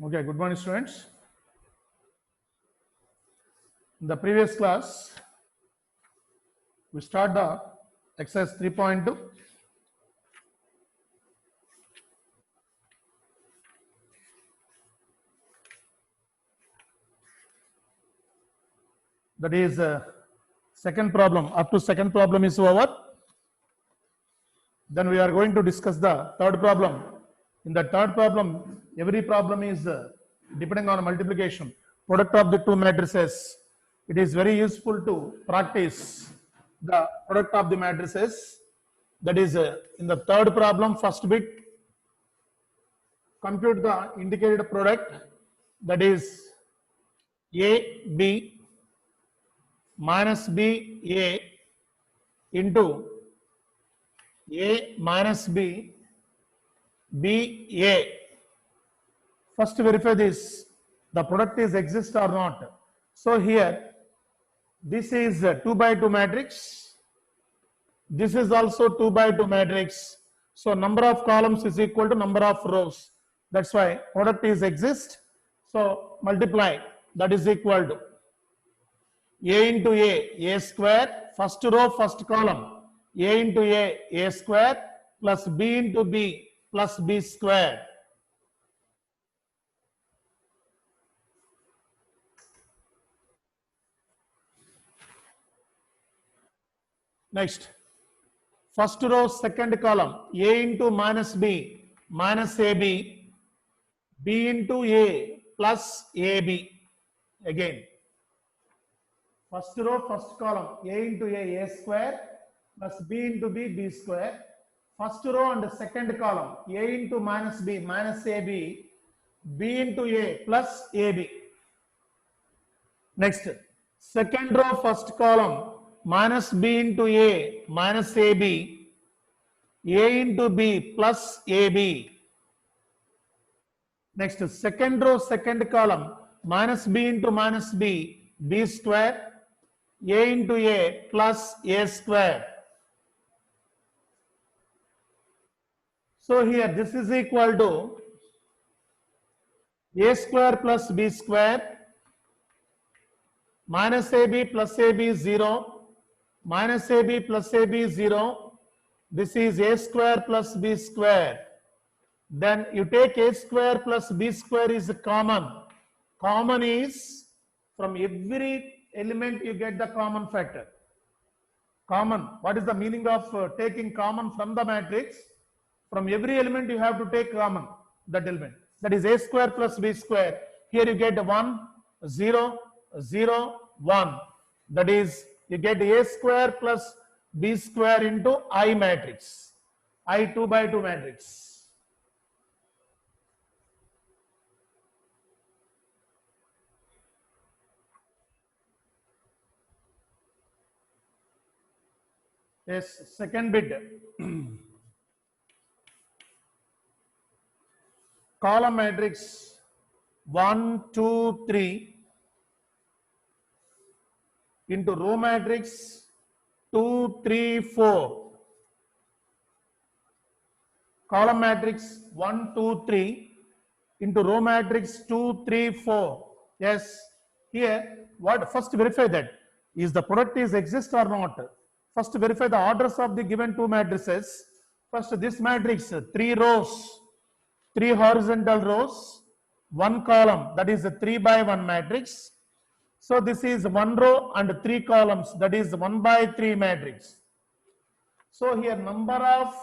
Okay, good morning, students. In the previous class, we start the exercise 3.2. That is second problem. Up to second problem is over. Then we are going to discuss the third problem. In the third problem, every problem is depending on multiplication, product of the two matrices. It is very useful to practice the product of the matrices. That is in the third problem, first bit, compute the indicated product, that is A B minus B A into A minus B B A. First verify this, the product is exist or not. So here this is a 2 by 2 matrix, this is also 2 by 2 matrix. So number of columns is equal to number of rows. That's why product is exist. So multiply, that is equal to A into A square, first row, first column, A into A square plus B into B plus B square. Next, first row, second column, A into minus B minus AB, B into A plus AB. Again, first row, first column, A into A square plus B into B, B square. First row and second column, A into minus B minus AB, B into A plus AB. Next, second row, first column, minus B into A minus AB, A into B plus AB. Next, second row, second column, minus B into minus B, B square, A into A plus A square. So here this is equal to A square plus B square minus AB plus AB is 0, minus AB plus AB is 0. This is A square plus B square. Then you take A square plus B square is common. Common is from every element you get the common factor. Common, what is the meaning of taking common from the matrix? From every element you have to take common that element. That is A square plus B square. Here you get 1, 0, 0, 1. That is, you get A square plus B square into I matrix. I 2 by 2 matrix. Yes, second bit. Column matrix 1, 2, 3 into row matrix 2, 3, 4. Column matrix 1, 2, 3 into row matrix 2, 3, 4. Yes, here what first verify that is the product is exist or not. First verify the orders of the given two matrices. First this matrix 3 rows, 3 horizontal rows, 1 column, that is a 3 by 1 matrix. So this is 1 row and 3 columns, that is 1 by 3 matrix. So here number of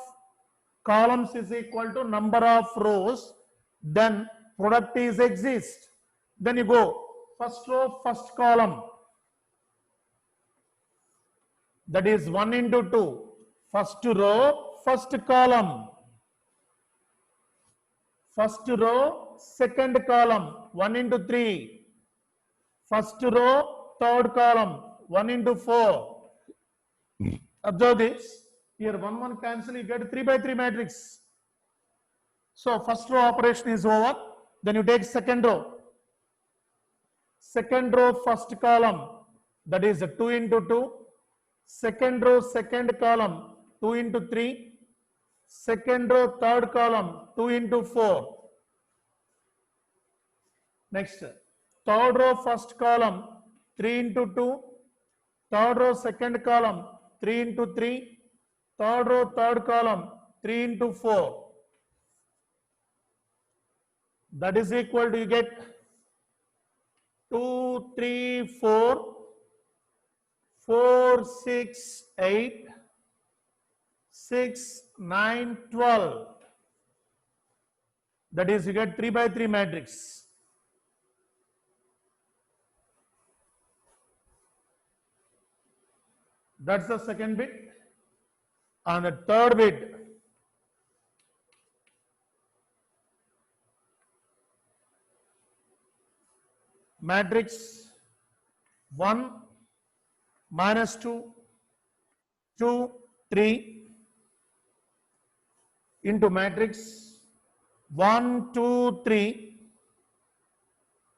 columns is equal to number of rows, then product is exist. Then you go first row, first column, that is 1 into 2. First row, first column. First row, second column, 1 into 3. First row, third column, 1 into 4. Observe this. Here 1, 1 cancel, you get 3 by 3 matrix. So first row operation is over. Then you take second row. Second row, first column, that is 2 into 2. Second row, second column, 2 into 3. Second row, third column, 2 into 4. Next, third row first column 3 into 2, third row second column 3 into 3, third row third column 3 into 4. That is equal to, you get 2, 3, 4, 4, 6, 8, 6, 9, 12. That is, you get 3 by 3 matrix. That's the second bit. And the third bit, matrix 1, minus 2, 2, 3 into matrix 1, 2, 3,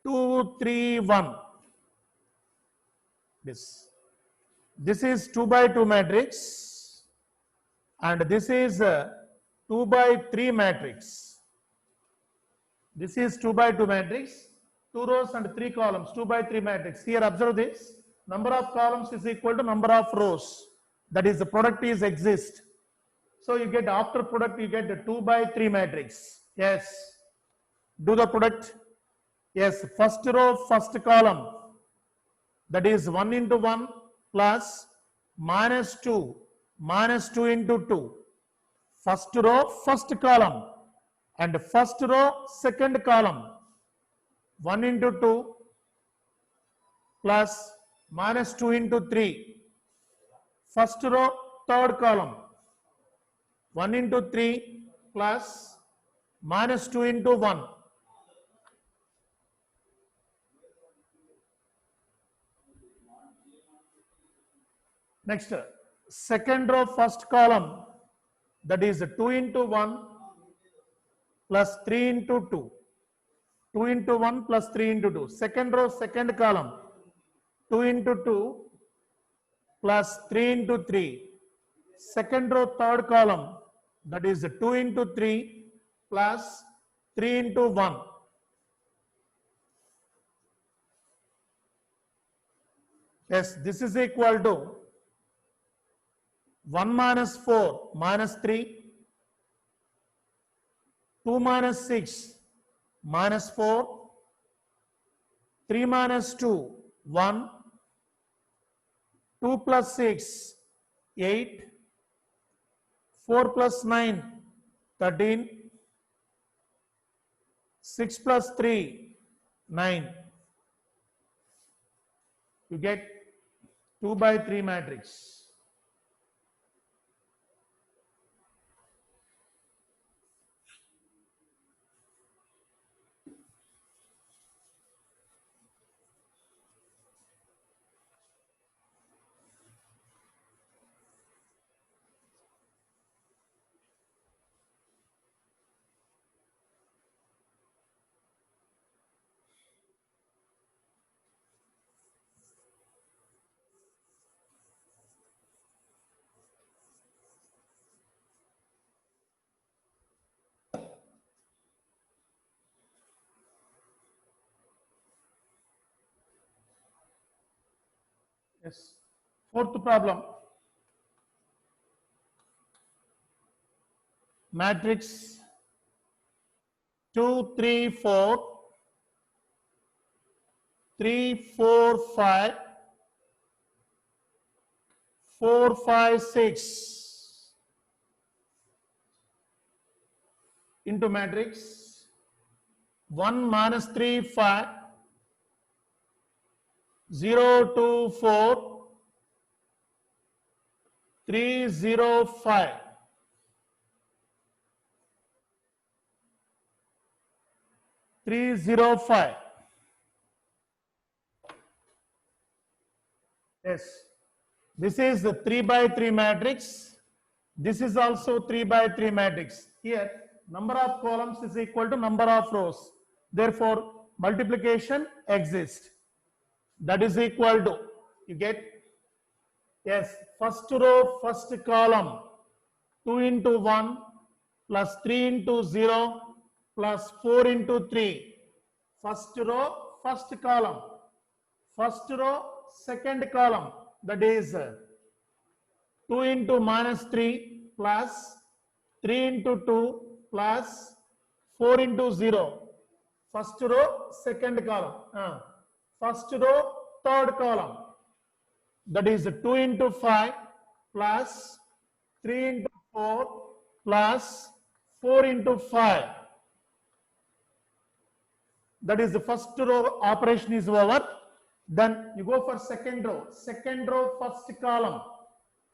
2, 3, 1. This is 2 by 2 matrix, and this is 2 by 3 matrix. This is 2 by 2 matrix, 2 rows and 3 columns, 2 by 3 matrix. Here observe this, number of columns is equal to number of rows. That is, the product is exist. So you get, after product, you get the 2 by 3 matrix. Yes. Do the product. Yes, first row, first column. That is 1 into 1 plus minus 2 into 2. First row, first column. And first row, second column. 1 into 2 plus minus 2 into 3. First row, third column. 1 into 3 plus minus 2 into 1. Next, second row, first column. That is 2 into 1 plus 3 into 2. 2 into 1 plus 3 into 2. Second row, second column. 2 into 2 plus 3 into 3. Second row, third column. That is 2 into 3 plus 3 into 1. Yes, this is equal to 1 minus 4 minus 3, 2 minus 6 minus 4, 3 minus 2, 1, 2 plus 6, 8, 4 plus 9, 13, 6 plus 3, 9. You get 2 by 3 matrix. Yes. Fourth problem. Matrix 2, 3, 4, 3, 4, 5, 4, 5, 6 into matrix 1 minus 3, 5, 0, 2, 4, 3, 0, 5. Three zero five. Yes, this is the 3 by 3 matrix. This is also 3 by 3 matrix. Here, number of columns is equal to number of rows. Therefore, multiplication exists. That is equal to, you get, yes, first row, first column, 2 into 1 plus 3 into 0 plus 4 into 3. first row, first column, first row, second column, that is 2 into minus 3 plus 3 into 2 plus 4 into 0. First row, second column. First row, third column, that is 2 into 5 plus 3 into 4 plus 4 into 5. That is the first row operation is over. Then you go for second row. Second row, first column.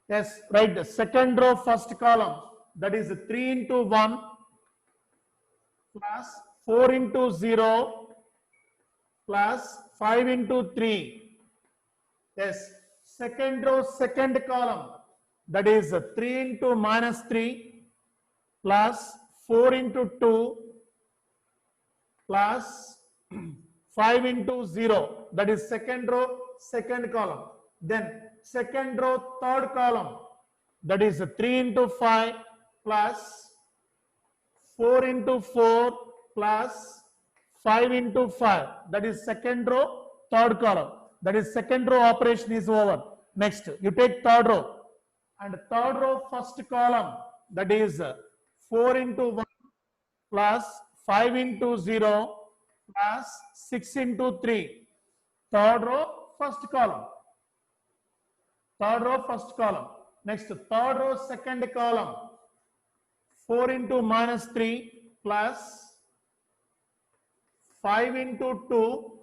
Yes, right. The second row, first column. That is 3 into 1 plus 4 into 0 plus 5 into 3. Yes, second row, second column. That is 3 into minus 3 plus 4 into 2 plus 5 into 0. That is second row, second column. Then second row, third column. That is 3 into 5 plus 4 into 4 plus 5 into 5. That is second row, third column. That is second row operation is over. Next, you take third row. And third row, first column. That is 4 into 1 plus 5 into 0 plus 6 into 3. Third row, first column. Third row, first column. Next, third row, second column. 4 into minus 3 plus 5 into 2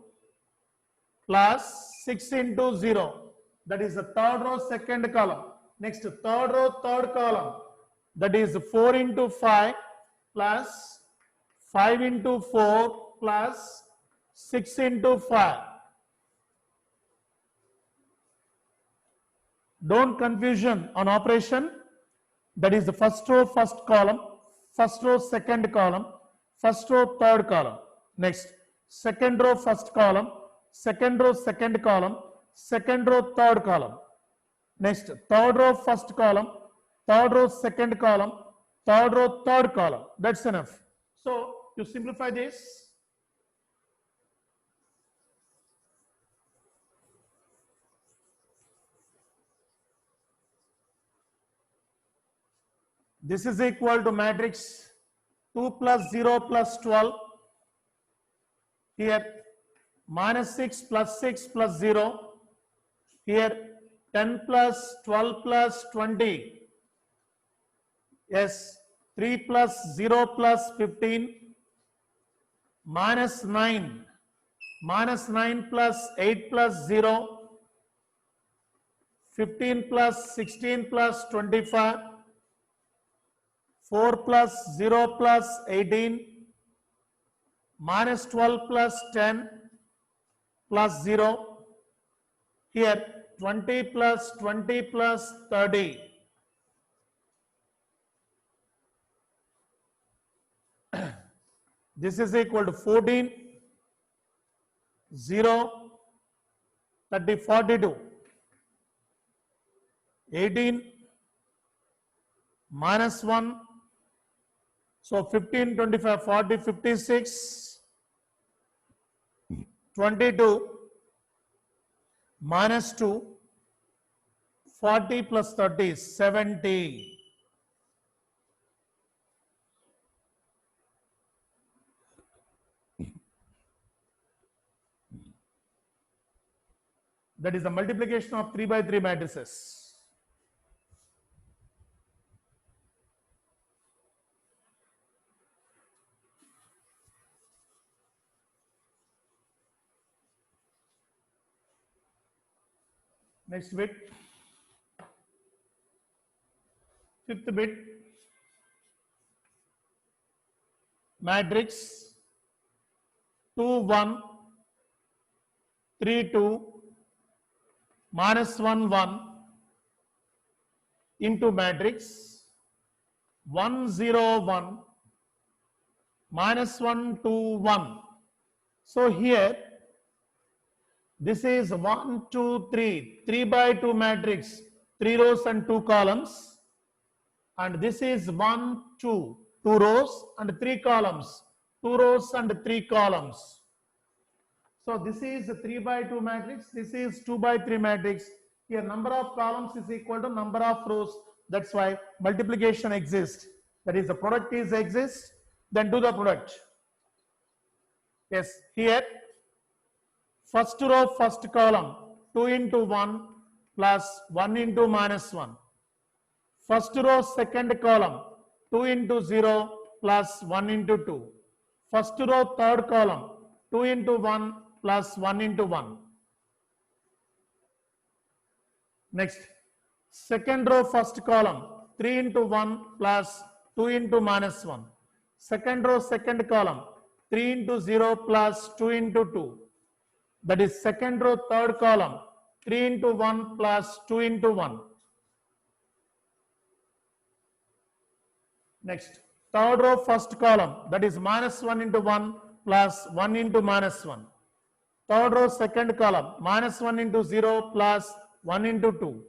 plus 6 into 0. That is the third row, second column. Next, third row, third column. That is 4 into 5 plus 5 into 4 plus 6 into 5. Don't confusion on operation. That is the first row, first column, first row, second column, first row, third column. Next, second row, first column, second row, second column, second row, third column. Next, third row, first column, third row, second column, third row, third column. That's enough. So, to simplify this, this is equal to matrix 2 plus 0 plus 12. Here, minus 6 plus 6 plus 0. Here, 10 plus 12 plus 20. Yes, 3 plus 0 plus 15. Minus 9. Minus 9 plus 8 plus 0. 15 plus 16 plus 25. 4 plus 0 plus 18. Minus 12 plus 10 plus 0. Here 20 plus 20 plus 30. This is equal to 14, 0, 30, 42. 18 minus 1. So 15, 25, 40, 56. 22 minus 2. 40 plus 30, 70. That is the multiplication of 3 by 3 matrices. Next bit. Fifth bit. Matrix 2, 1, 3, 2, minus 1, 1 into matrix 1, 0, 1, minus 1, 2, 1. So here, this is 1, 2, 3, 3 by 2 matrix, 3 rows and 2 columns. And this is 1, 2, 2 rows and 3 columns, 2 rows and 3 columns. So this is a 3 by 2 matrix. This is 2 by 3 matrix. Here number of columns is equal to number of rows. That's why multiplication exists. That is the product is exists. Then do the product. Yes, here first row, first column, 2 into 1 plus 1 into minus 1. First row, second column, 2 into 0 plus 1 into 2. First row, third column, 2 into 1 plus 1 into 1. Next, second row, first column, 3 into 1 plus 2 into minus 1. Second row, second column, 3 into 0 plus 2 into 2. That is second row, third column, 3 into 1 plus 2 into 1. Next, third row, first column, that is minus 1 into 1 plus 1 into minus 1. Third row, second column, minus 1 into 0 plus 1 into 2.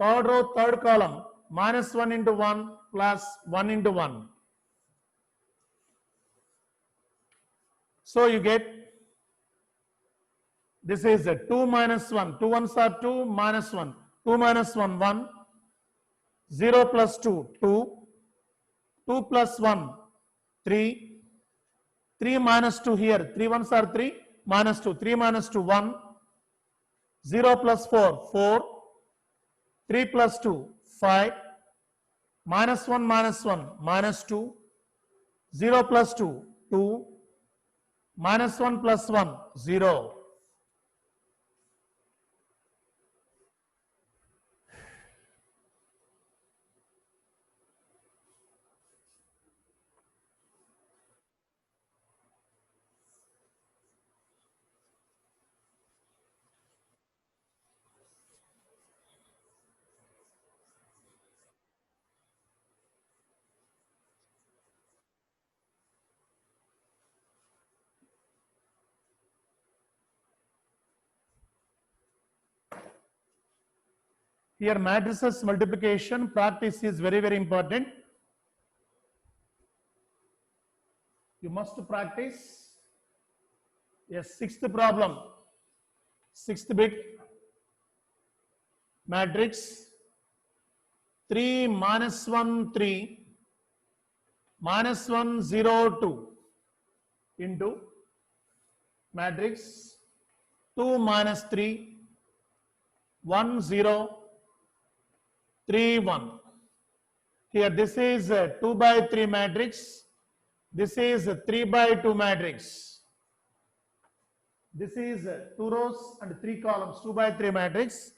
Third row, third column, minus 1 into 1 plus 1 into 1. So you get, this is a 2 minus 1. 2 ones are 2 minus 1. 2 minus 1, 1. 0 plus 2, 2. 2 plus 1, 3. 3 minus 2 here. 3 ones are 3 minus 2. 3 minus 2, 1. 0 plus 4, 4. 3 plus 2, 5. Minus 1 minus 1, minus 2. 0 plus 2, 2. Minus 1 plus 1, 0. Here matrices multiplication practice is very, very important. You must practice. Yes, sixth problem. Sixth bit. Matrix 3 minus 1 3 minus 1 0 2 into matrix 2 minus 3 1 0 3 1. Here this is a 2 by 3 matrix. This is a 3 by 2 matrix. This is 2 rows and 3 columns, 2 by 3 matrix.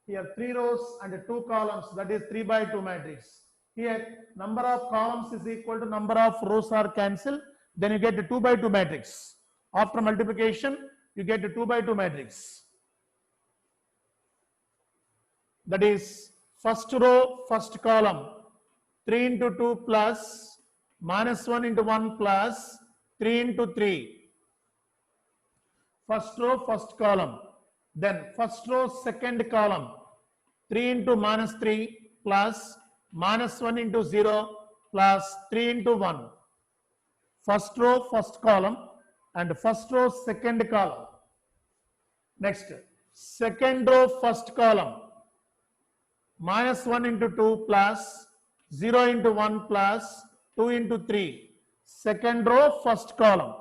Here 3 rows and 2 columns, that is 3 by 2 matrix. Here number of columns is equal to number of rows are cancelled. Then you get a 2 by 2 matrix. After multiplication, you get a 2 by 2 matrix. That is first row, first column, 3 into 2 plus minus 1 into 1 plus 3 into 3. First row, first column. Then first row, second column, 3 into minus 3 plus minus 1 into 0 plus 3 into 1. First row, first column and first row, second column. Next, second row, first column, minus 1 into 2 plus 0 into 1 plus 2 into 3. Second row, first column.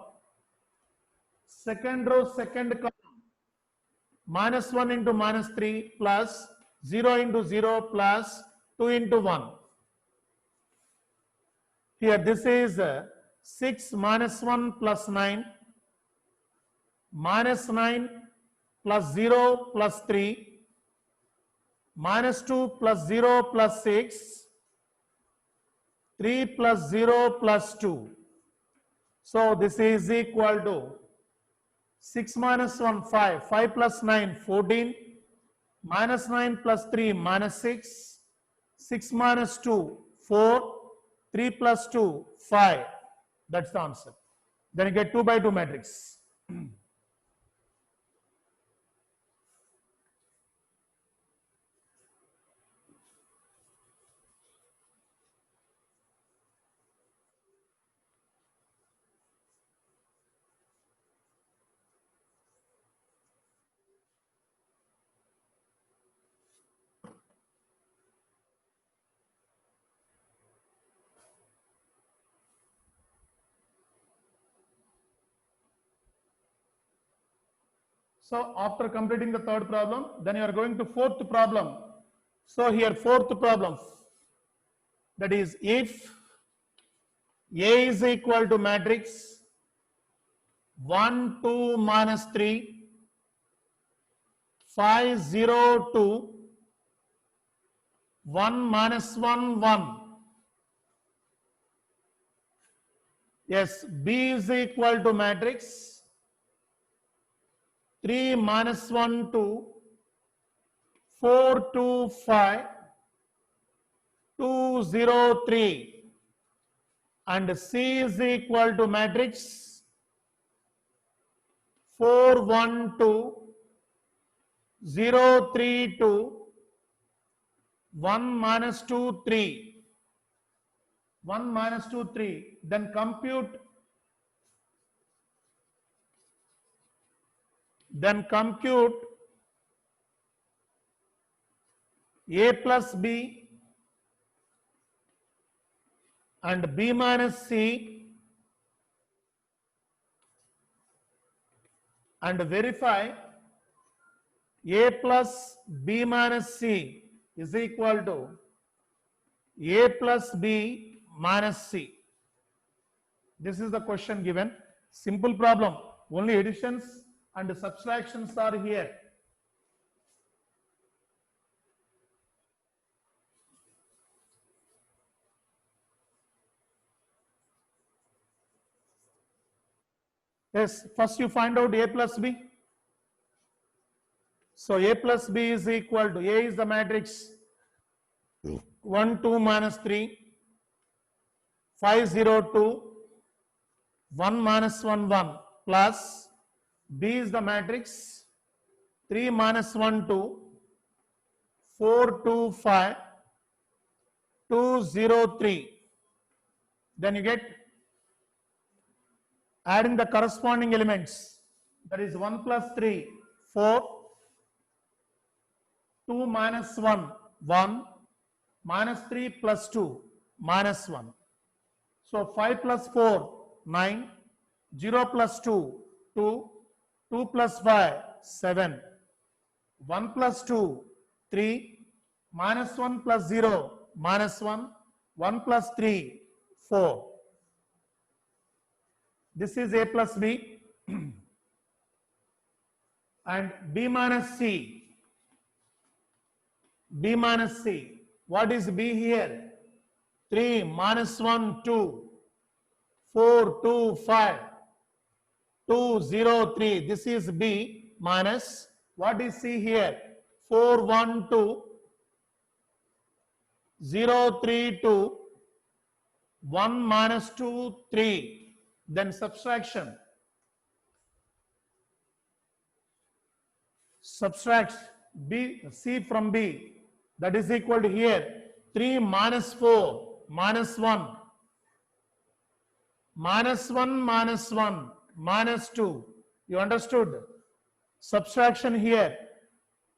Second row, second column, minus 1 into minus 3 plus 0 into 0 plus 2 into 1. Here this is 6 minus 1 plus 9, minus 9 plus 0 plus 3, minus 2 plus 0 plus 6, 3 plus 0 plus 2. So this is equal to 6 minus 1, 5, 5 plus 9, 14, minus 9 plus 3, minus 6, 6 minus 2, 4, 3 plus 2, 5. That's the answer. Then you get 2 by 2 matrix. So after completing the third problem, then you are going to fourth problem. So here fourth problem, that is if A is equal to matrix 1, 2, minus 3, 5, 0, 2, 1, minus 1, 1. Yes, B is equal to matrix 3, minus 1, 2, 4, 2, 5, 2, 0, 3. And C is equal to matrix 4, 1, 2, 0, 3, 2, 1, minus 2, 3. 1, minus 2, 3. Then compute A plus B and B minus C and verify A plus B minus C is equal to A plus B minus C. This is the question given. Simple problem. Only additions and subtractions are here. Yes, first you find out A plus B. So A plus B is equal to, A is the matrix 1, 2, minus 3, 5, 0, 2, 1, minus 1, 1, plus B is the matrix 3, minus 1, 2, 4, 2, 5, 2, 0, 3. Then you get adding the corresponding elements. That is 1 plus 3, 4, 2 minus 1, 1, minus 3 plus 2, minus 1. So 5 plus 4, 9, 0 plus 2, 2, 2 plus 5, 7, 1 plus 2, 3, minus 1 plus 0, minus 1, 1 plus 3, 4. This is A plus B and B minus C. B minus C. What is B here? 3, minus 1, 2, 4, 2, 5, 2, 0, 3. This is B minus, what is C here? 4, 1, 2, 0, 3, 2, 1, minus 2, 3. Then subtraction. Subtract B, C from B. That is equal to here 3 minus 4 minus 1 minus 1 minus 1 minus 2. You understood? Subtraction here.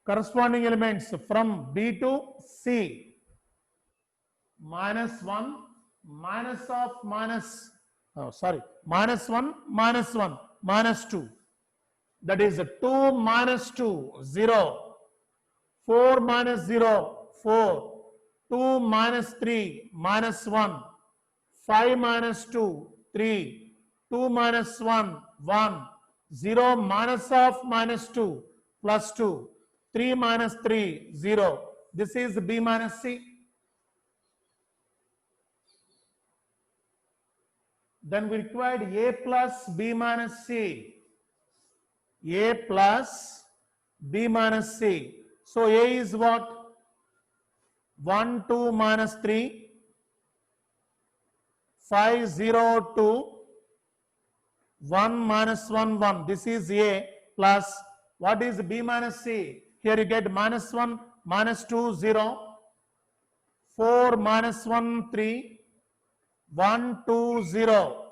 Corresponding elements from B to C. Minus 1 minus of minus, minus 1 minus 1 minus 2. That is 2 minus 2, 0. 4 minus 0, 4, 2 minus 3, minus 1, 5 minus 2, 3, 2 minus 1, 1, 0 minus of minus 2, plus 2, 3 minus 3, 0. This is B minus C. Then we required A plus B minus C. A plus B minus C. So A is what? 1, 2, minus 3, 5, 0, 2, 1, minus 1, 1. This is A plus, what is B minus C? Here you get minus 1, minus 2, 0, 4, minus 1, 3, 1, 2, 0.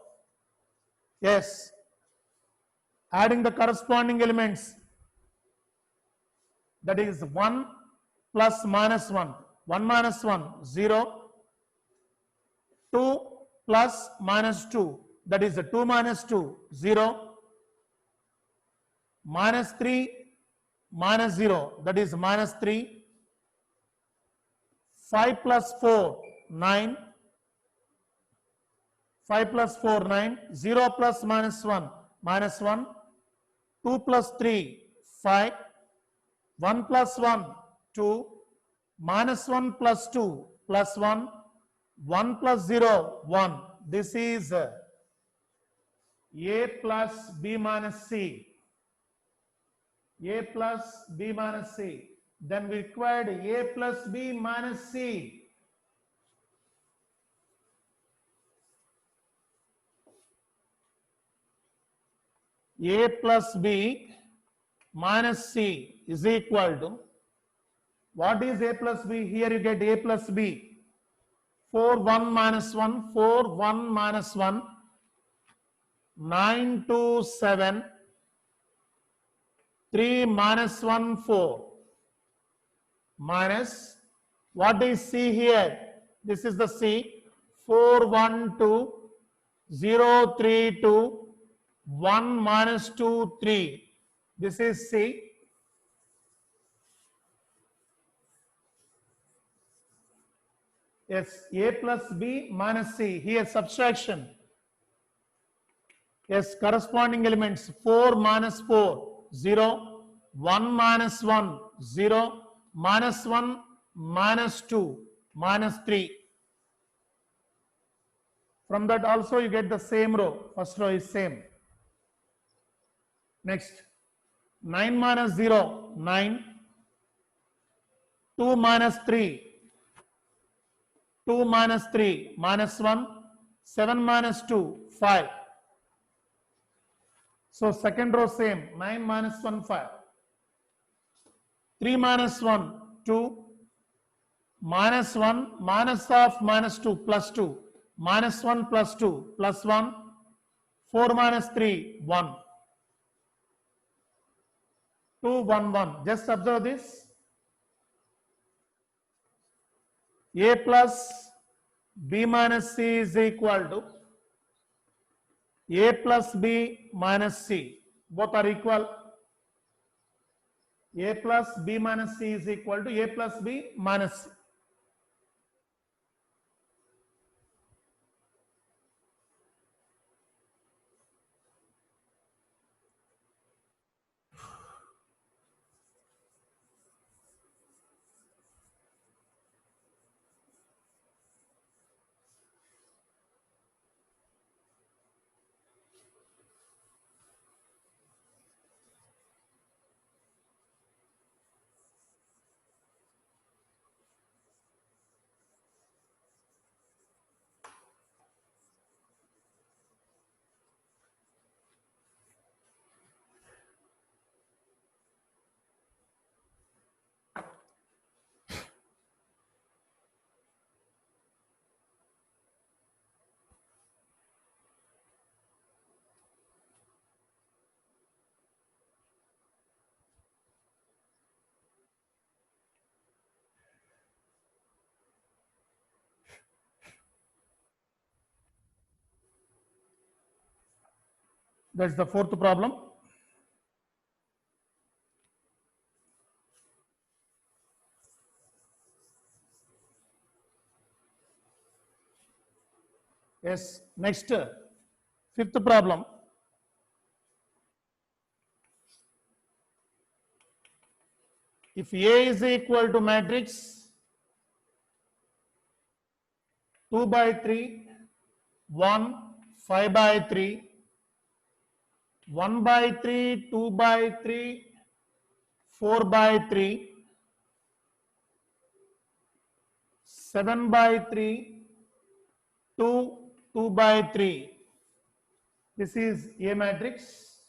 Yes. Adding the corresponding elements. That is 1 plus minus 1. 1 minus 1, 0. 2 plus minus 2. That is 2 minus 2, 0. minus 3 minus 0, that is minus 3. 5 plus 4 9, 5 plus 4 9, 0 plus minus 1 minus 1, 2 plus 3 5, 1 plus 1 2, minus 1 plus 2 plus 1, 1 plus 0 1. This is A plus B minus C. A plus B minus C. Then we required A plus B minus C. A plus B minus C is equal to, what is A plus B? Here you get A plus B. 4 1 minus 1, 4 1 minus 1, 9 2 7, 3 minus 1 4, minus, what is C here? This is the C. 4 1 2, 0 3 2, 1 minus 2 3. This is C. Yes, A plus B minus C. Here subtraction. Yes, corresponding elements. 4 minus 4, 0. 1 minus 1, 0. Minus 1, minus 2, minus 3. From that also you get the same row. First row is same. Next, 9 minus 0, 9. 2 minus 3, 2 minus 3, minus 1. 7 minus 2, 5. So second row same, 9 minus 1, 5. 3 minus 1, 2. Minus 1, minus of minus 2, plus 2. Minus 1 plus 2, plus 1. 4 minus 3, 1. 2, 1, 1. Just observe this. A plus B minus C is equal to A plus B minus C. Both are equal. A plus B minus C is equal to A plus B minus C. That's the fourth problem. Yes, next, fifth problem. If A is equal to matrix 2 by 3, 1, 5 by 3, 1 by 3, 2 by 3, 4 by 3, 7 by 3, 2, 2 by 3. This is A matrix.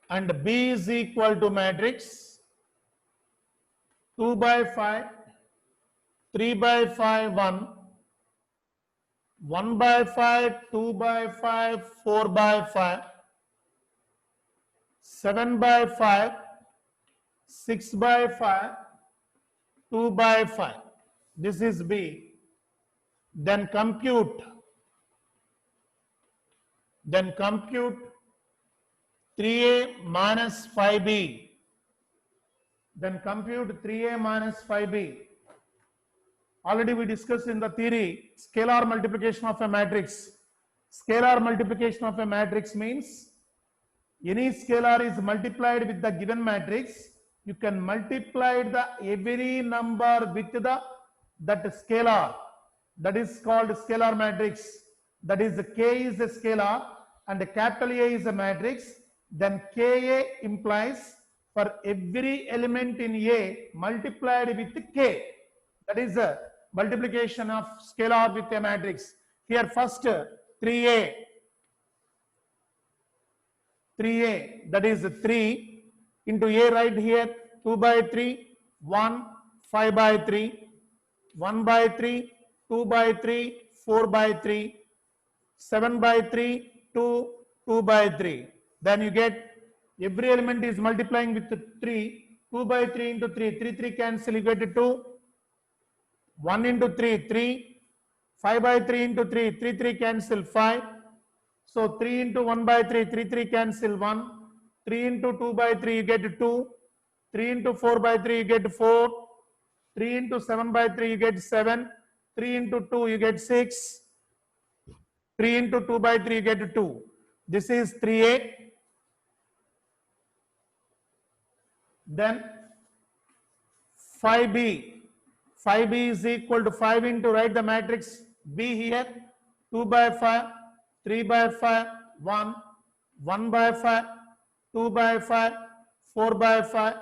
And B is equal to matrix 2 by 5, 3 by 5, 1, 1 by 5, 2 by 5, 4 by 5, 7 by 5, 6 by 5, 2 by 5. This is B. Then compute 3a minus 5b. Then compute 3a minus 5b. Already we discussed in the theory, scalar multiplication of a matrix. Scalar multiplication of a matrix means any scalar is multiplied with the given matrix. You can multiply the every number with that scalar. That is called scalar matrix. That is K is a scalar and capital A is a matrix. Then Ka implies for every element in A multiplied with K. That is a multiplication of scalar with a matrix. Here first 3a, 3a, that is 3 into a right here, 2 by 3, 1, 5 by 3, 1 by 3, 2 by 3, 4 by 3, 7 by 3, 2, 2 by 3. Then you get every element is multiplying with 3, 2 by 3 into 3, 3, 3 cancel, you get 2, 1 into 3, 3, 5 by 3 into 3, 3, 3 cancel, 5. So 3 into 1 by 3, 3, 3 cancel 1. 3 into 2 by 3, you get 2. 3 into 4 by 3, you get 4. 3 into 7 by 3, you get 7. 3 into 2, you get 6. 3 into 2 by 3, you get 2. This is 3a. Then 5b. 5b is equal to 5 into, write the matrix B here. 2 by 5, 3 by 5, 1, 1 by 5, 2 by 5, 4 by 5,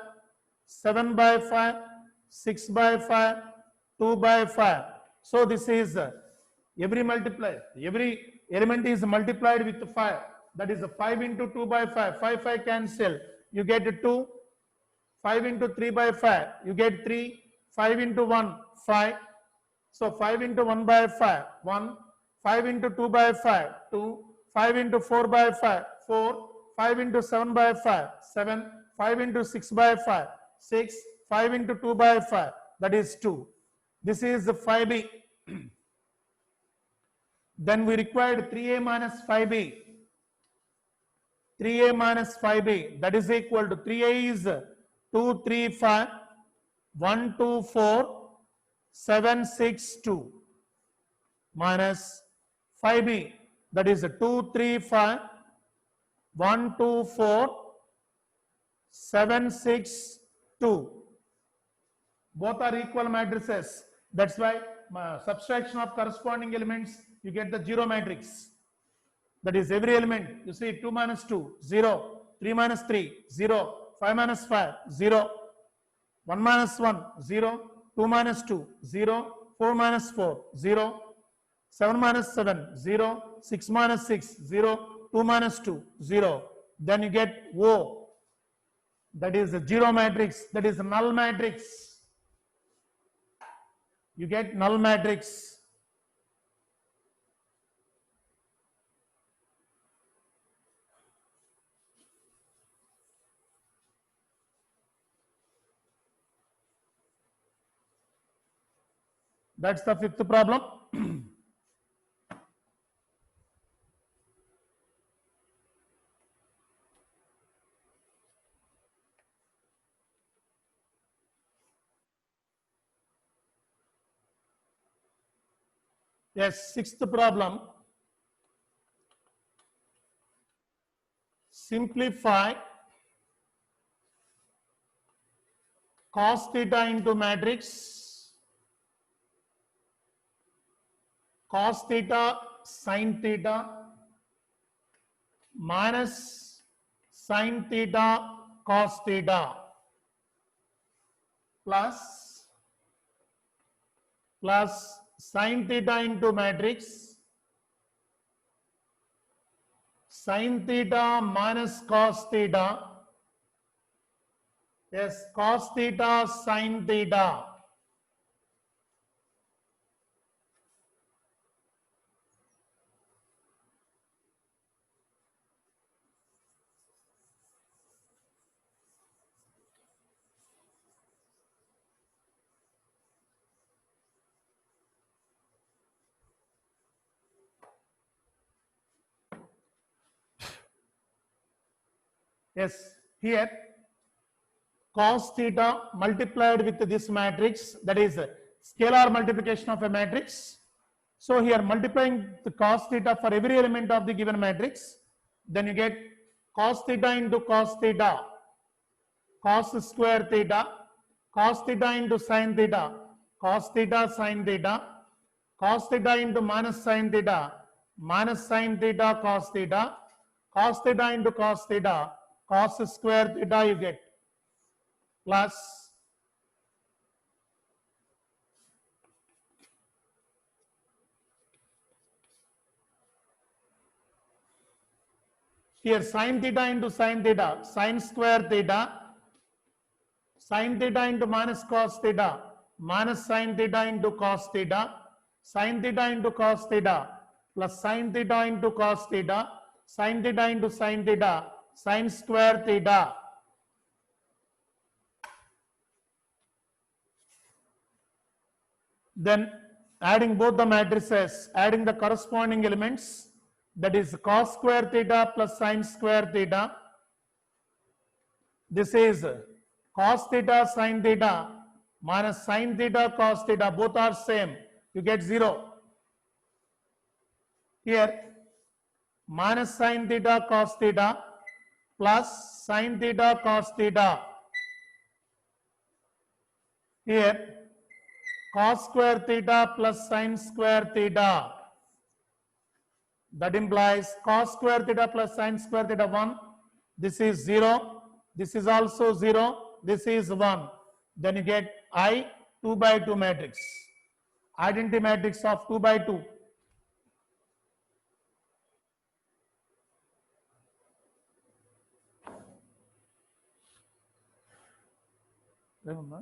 7 by 5, 6 by 5, 2 by 5. So this is every element is multiplied with 5. That is 5 into 2 by 5. 5, 5 cancel. You get 2. 5 into 3 by 5. You get 3. 5 into 1, 5. So 5 into 1 by 5, 1. 5 into 2 by 5, 2. 5 into 4 by 5, 4. 5 into 7 by 5, 7. 5 into 6 by 5, 6. 5 into 2 by 5, that is 2. This is the 5b. Then we required 3a minus 5b. 3a minus 5b, that is equal to 3a is 2, 3, 5, 1, 2, 4, 7, 6, 2 minus 5b, that is 2, 3, 5, 1, 2, 4, 7, 6, 2. Both are equal matrices. That's why subtraction of corresponding elements, you get the zero matrix. That is every element. You see 2 minus 2, 0. 3 minus 3, 0. 5 minus 5, 0. 1 minus 1, 0. 2 minus 2, 0. 4 minus 4, 0. 7 minus 7, 0. 6 minus 6, 0. 2 minus 2, 0. Then you get O. That is a zero matrix. That is a null matrix. You get null matrix. That's the fifth problem. Yes, sixth problem. Simplify cos theta into matrix, cos theta sin theta minus sin theta cos theta plus sin theta into matrix, sin theta minus cos theta, yes, cos theta sin theta. Yes, here cos theta multiplied with this matrix, that is scalar multiplication of a matrix. So here multiplying the cos theta for every element of the given matrix, then you get cos theta into cos theta, cos square theta, cos theta into sin theta, cos theta sin theta, cos theta into minus sin theta, minus sin theta cos theta, cos theta into cos theta, cos square theta you get, plus here sin theta into sin theta, sin square theta, sin theta into minus cos theta, minus sin theta into cos theta, sin theta into cos theta, plus sin theta into cos theta, sin theta into sin theta, sin square theta. Then adding both the matrices, adding the corresponding elements, that is cos square theta plus sin square theta. This is cos theta sin theta minus sin theta cos theta, both are same, you get 0. Here minus sin theta cos theta plus sin theta cos theta. Here cos square theta plus sin square theta. That implies cos square theta plus sin square theta 1. This is 0. This is also 0. This is 1. Then you get I 2 by 2 matrix. Identity matrix of 2 by 2. Remember?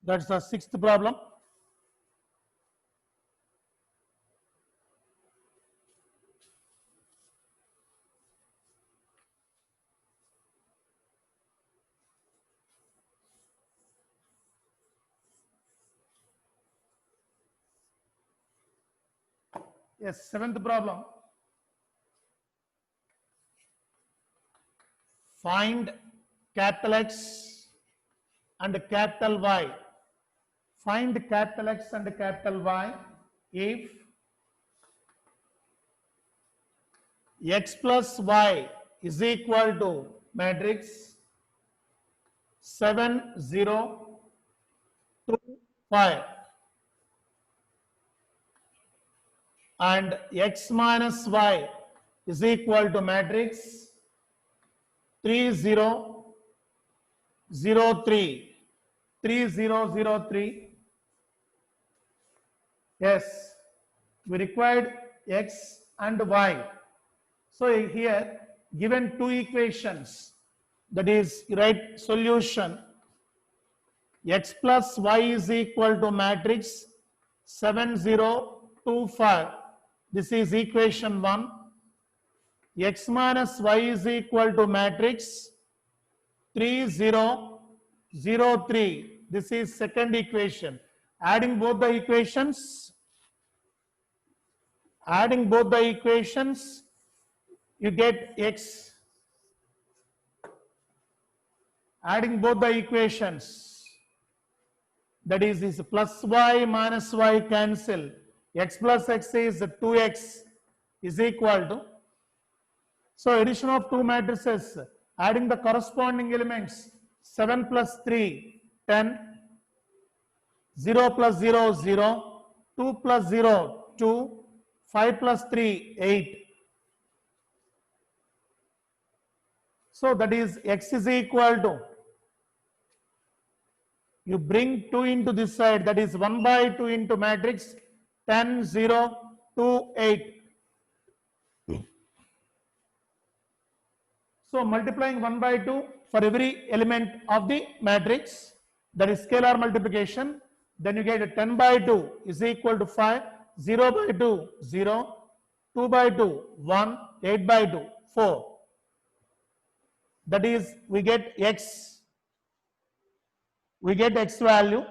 That's the 6th problem. Yes, 7th problem. Find capital X and capital Y. Find capital X and capital Y if X plus Y is equal to matrix 7, 0, 2, 5 and X minus Y is equal to matrix 3, 0, 0, 3, 3, 0, 0, 3. Yes, we required X and Y. So here given two equations, that is right solution, X plus Y is equal to matrix 7, 0, 2, 5. This is equation 1. X minus Y is equal to matrix 3, 0, 0, 3. This is second equation. Adding both the equations, you get X. Adding both the equations, that is this plus Y minus Y cancel. X plus X is 2X is equal to. So addition of two matrices, adding the corresponding elements, 7 plus 3, 10, 0 plus 0, 0, 2 plus 0, 2, 5 plus 3, 8. So that is X is equal to, you bring 2 into this side, that is 1 by 2 into matrix 10, 0, 2, 8. So multiplying 1 by 2 for every element of the matrix, that is scalar multiplication. Then you get 10 by 2 is equal to 5, 0 by 2, 0, 2 by 2, 1, 8 by 2, 4. That is, we get x value.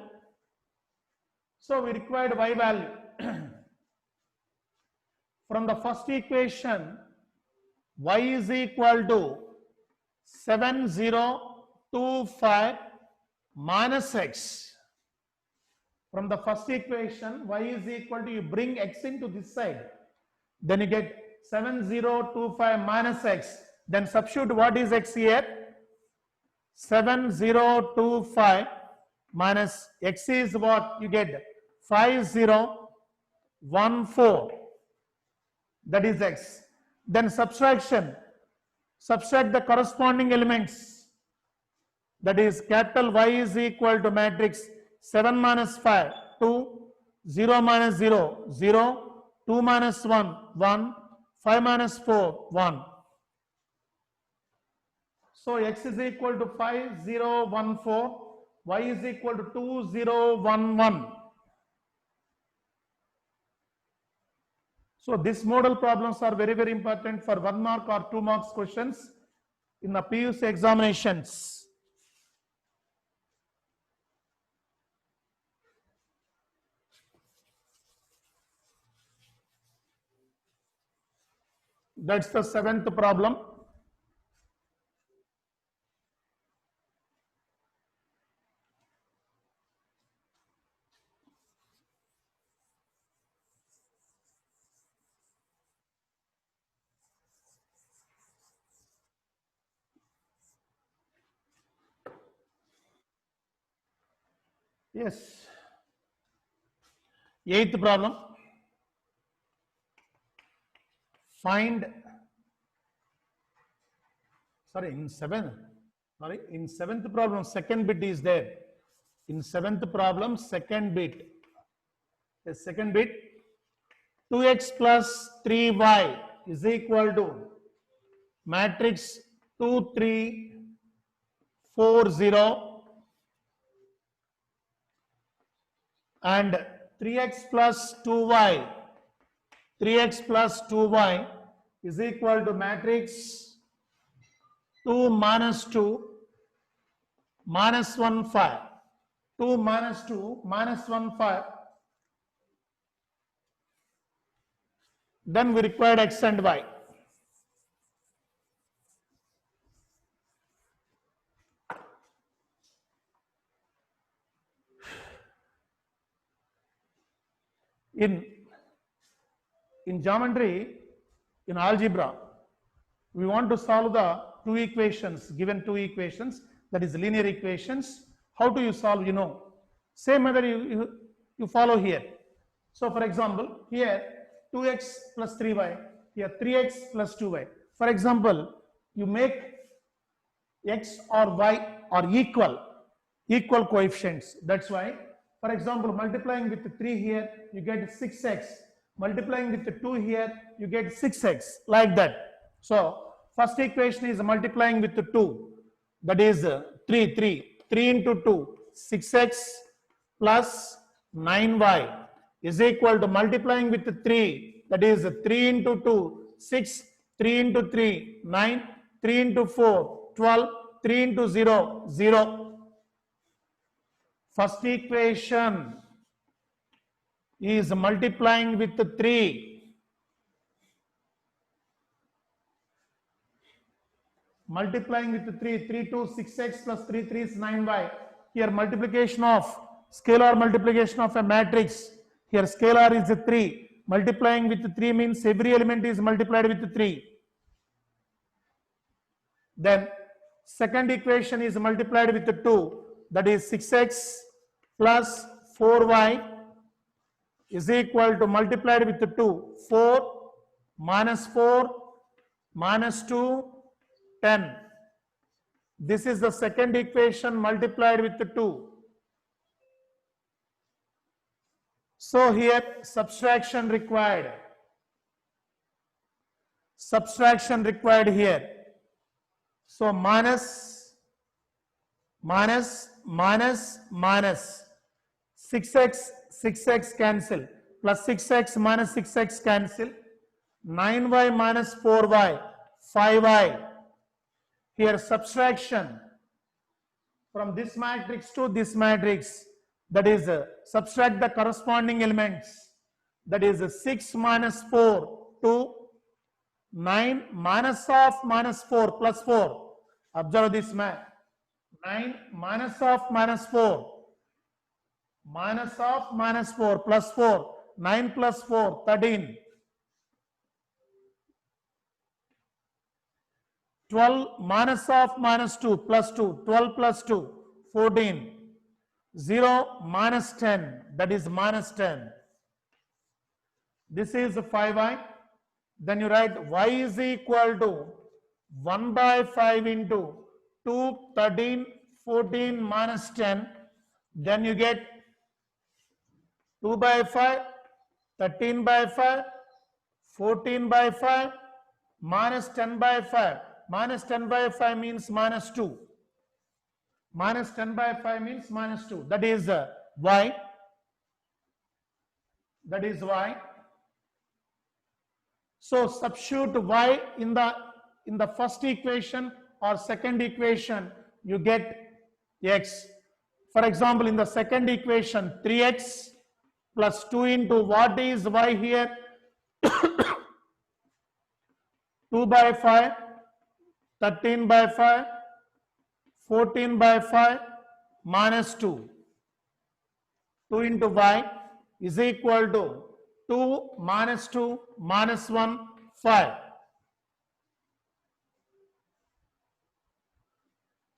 So we required y value. From the first equation, y is equal to 7025 minus x. From the first equation, y is equal to, you bring x into this side, then you get 7025 minus x. Then substitute what is x here? 7025 minus x is what? You get 5014. That is x. Then subtraction. Subtract the corresponding elements. That is, capital Y is equal to matrix 7 minus 5, 2, 0 minus 0, 0, 2 minus 1, 1, 5 minus 4, 1. So x is equal to 5014, y is equal to 2011. So these model problems are very, very important for 1 mark or 2 marks questions in the PUC examinations. That's the 7th problem. Yes. 8th problem. Find, in 7th problem, second bit is there. In 7th problem, second bit. The second bit, 2x plus 3y is equal to matrix 2, 3, 4, 0, and 3x plus 2y is equal to matrix 2 minus 2 minus 1, 5. 2 minus 2 minus 1, 5. Then we required x and y. In geometry, in algebra, we want to solve the two equations, given two equations, that is linear equations. How do you solve? You know, same method you follow here. So for example, here 2x plus 3y, here 3x plus 2y. For example, you make x or y are equal coefficients. That's why, for example, multiplying with 3 here, you get 6x. Multiplying with 2 here, you get 6x, like that. So first equation is multiplying with 2, that is 3 into 2, 6x plus 9y is equal to multiplying with 3, that is 3 into 2, 6, 3 into 3, 9, 3 into 4, 12, 3 into 0, 0. First equation is multiplying with 3. Multiplying with 3, 3 to 6x plus 3 is 9y. Here multiplication of, scalar multiplication of a matrix. Here scalar is 3. Multiplying with 3 means every element is multiplied with 3. Then second equation is multiplied with 2. That is 6x plus 4y is equal to multiplied with 2. 4 minus 2, 10. This is the second equation multiplied with 2. So here subtraction required. Subtraction required here. So minus minus minus minus 6x cancel, plus 6x minus 6x cancel, 9y minus 4y 5y. Here subtraction from this matrix to this matrix, that is subtract the corresponding elements, that is 6 minus 4 2, 9 minus of minus 4 plus 4. Observe this math. 9 minus of minus 4, minus of minus 4 plus 4, 9 plus 4 13, 12 minus of minus 2 plus 2, 12 plus 2 14, 0 minus 10, that is minus 10. This is 5y. Then you write y is equal to 1 by 5 into 2, 13, 14 minus 10. Then you get 2 by 5, 13 by 5, 14 by 5, minus 10 by 5. Minus 10 by 5 means minus 2. Minus 10 by 5 means minus 2. That is y. That is y. So substitute y in the first equation or second equation, you get x. For example, in the second equation, 3x plus 2 into what is y here? 2 by 5, 13 by 5, 14 by 5, minus 2. 2 into y is equal to 2 minus 2 minus 1, 5.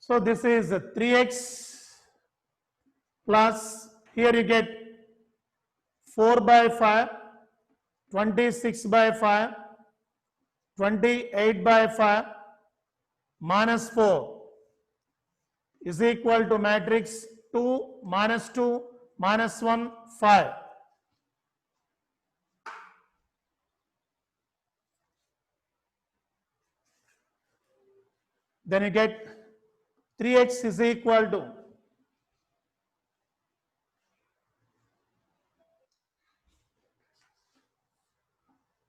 So this is 3x plus, here you get 4 by 5, 26 by 5, 28 by 5, minus 4 is equal to matrix 2 minus 2 minus 1, 5. Then you get 3x is equal to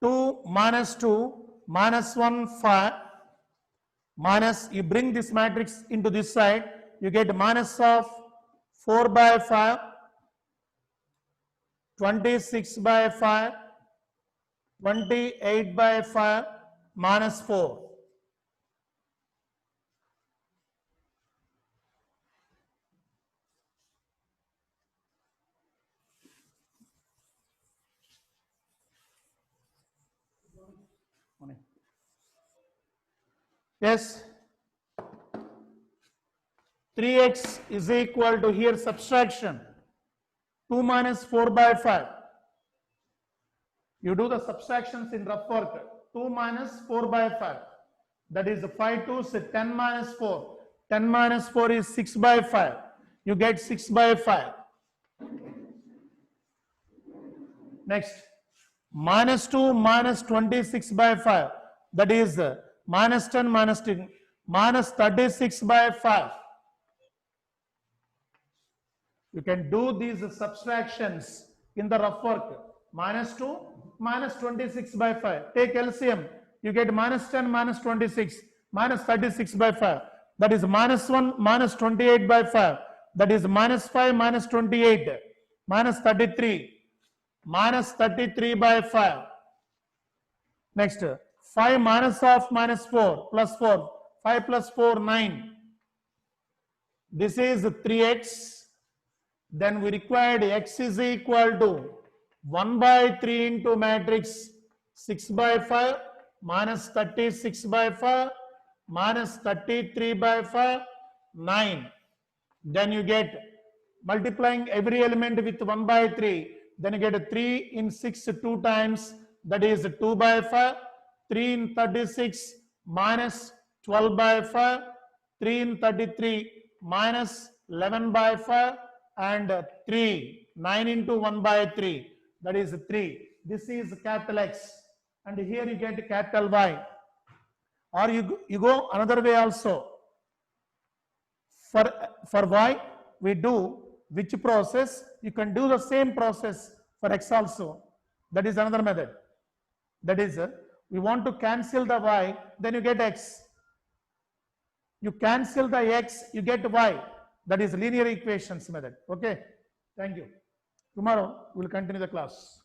2 minus 2 minus 1, 5, minus, you bring this matrix into this side, you get minus of 4 by 5, 26 by 5, 28 by 5, minus 4. Yes, 3x is equal to, here subtraction, 2 minus 4 by 5. You do the subtractions in rough work. 2 minus 4 by 5. That is 5 2 10 minus 4. 10 minus 4 is 6 by 5. You get 6 by 5. Next, minus 2 minus 26 by 5. That is minus 10 minus 10, minus 36 by 5. You can do these subtractions in the rough work. Minus 2 minus 26 by 5. Take LCM. You get minus 10 minus 26 minus 36 by 5. That is minus 1 minus 28 by 5. That is minus 5 minus 28 minus 33 minus 33 by 5. Next, 5 minus of minus 4 plus 4. 5 plus 4, 9. This is 3x. Then we required x is equal to 1 by 3 into matrix 6 by 5 minus 36 by 5 minus 33 by 5, 9. Then you get multiplying every element with 1 by 3. Then you get 3 in 6 2 times. That is 2 by 5. 3 in 36 minus 12 by 5. 3 in 33 minus 11 by 5. And 3, 9 into 1 by 3, that is 3. This is capital X, and here you get capital Y. Or you go another way also. For, for y, we do which process? You can do the same process for x also. That is another method. That is, we want to cancel the y, then you get x. You cancel the x, you get y. That is linear equations method. Okay. Thank you. Tomorrow we will continue the class.